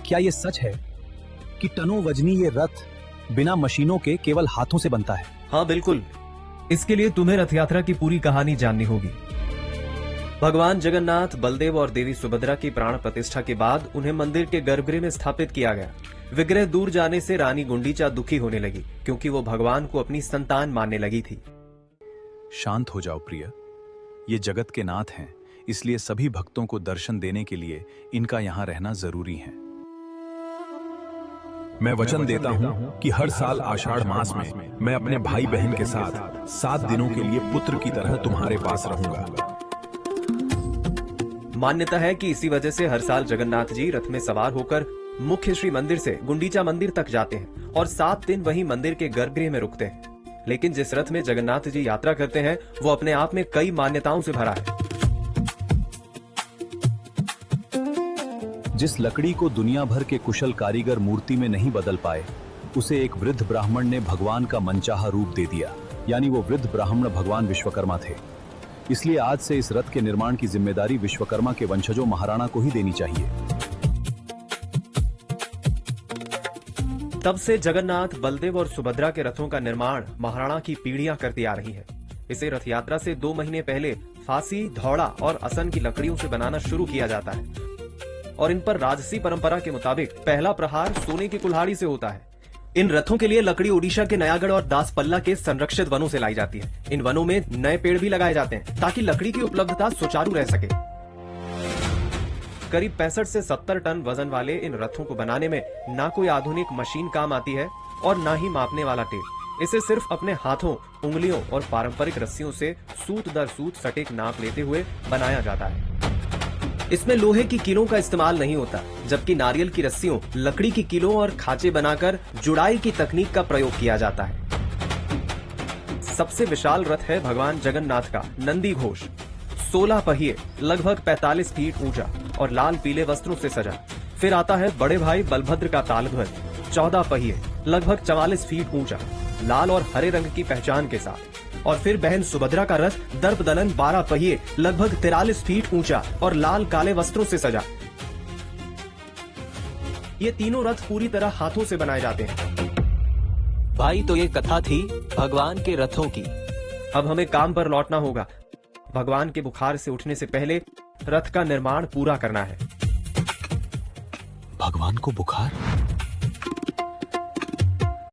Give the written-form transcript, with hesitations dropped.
क्या ये सच है कि टनों वजनी ये रथ बिना मशीनों के केवल हाथों से बनता है? हाँ बिल्कुल। इसके लिए तुम्हें रथ यात्रा की पूरी कहानी जाननी होगी। भगवान जगन्नाथ, बलदेव और देवी सुभद्रा की प्राण प्रतिष्ठा के बाद उन्हें मंदिर के गर्भगृह में स्थापित किया गया। विग्रह दूर जाने से रानी गुंडीचा दुखी होने लगी, क्योंकि वो भगवान को अपनी संतान मानने लगी थी। शांत हो जाओ प्रिय, ये जगत के नाथ हैं, इसलिए सभी भक्तों को दर्शन देने के लिए इनका यहाँ रहना जरूरी है। मैं वचन देता हूँ कि हर साल आषाढ़ मास में मैं अपने भाई बहन के साथ 7 दिनों के लिए पुत्र की तरह तुम्हारे पास रहूंगा। मान्यता है कि इसी वजह से हर साल जगन्नाथ जी रथ में सवार होकर मुख्य श्री मंदिर से गुंडीचा मंदिर तक जाते हैं और 7 दिन वहीं मंदिर के गर्भगृह में रुकते हैं। लेकिन जिस रथ में जगन्नाथ जी यात्रा करते हैं वो अपने आप में कई मान्यताओं से भरा है। जिस लकड़ी को दुनिया भर के कुशल कारीगर मूर्ति में नहीं बदल पाए, उसे एक वृद्ध ब्राह्मण ने भगवान का मनचाहा रूप दे दिया। यानी वो वृद्ध ब्राह्मण भगवान विश्वकर्मा थे। इसलिए आज से इस रथ के निर्माण की जिम्मेदारी विश्वकर्मा के वंशजों महाराणा को ही देनी चाहिए। तब से जगन्नाथ, बलदेव और सुभद्रा के रथों का निर्माण महाराणा की पीढ़ियां करती आ रही है। इसे रथ यात्रा से 2 महीने पहले फांसी, धौड़ा और असन की लकड़ियों से बनाना शुरू किया जाता है और इन पर राजसी परंपरा के मुताबिक पहला प्रहार सोने की कुल्हाड़ी से होता है। इन रथों के लिए लकड़ी ओडिशा के नयागढ़ और दासपल्ला के संरक्षित वनों से लाई जाती है। इन वनों में नए पेड़ भी लगाए जाते हैं ताकि लकड़ी की उपलब्धता सुचारू रह सके। करीब 65 से 70 टन वजन वाले इन रथों को बनाने में ना कोई आधुनिक मशीन काम आती है और ना ही मापने वाला टेप। इसे सिर्फ अपने हाथों, उंगलियों और पारंपरिक रस्सियों से सूत दर सूत सटीक नाप लेते हुए बनाया जाता है। इसमें लोहे की कीलों का इस्तेमाल नहीं होता, जबकि नारियल की रस्सियों, लकड़ी की कीलों और खांचे बनाकर जुड़ाई की तकनीक का प्रयोग किया जाता है। सबसे विशाल रथ है भगवान जगन्नाथ का नंदी घोष। 16 पहिए, लगभग 45 फीट ऊंचा और लाल पीले वस्त्रों से सजा। फिर आता है बड़े भाई बलभद्र का तालध्वज, 14 पहिए, लगभग 44 फीट ऊंचा, लाल और हरे रंग की पहचान के साथ। और फिर बहन सुभद्रा का रथ दर्पदलन 12 पहिए, लगभग 43 फीट ऊंचा और लाल काले वस्त्रों से सजा। ये तीनों रथ पूरी तरह हाथों से बनाए जाते हैं। भाई, तो ये कथा थी भगवान के रथों की। अब हमें काम पर लौटना होगा। भगवान के बुखार से उठने से पहले रथ का निर्माण पूरा करना है। भगवान को बुखार?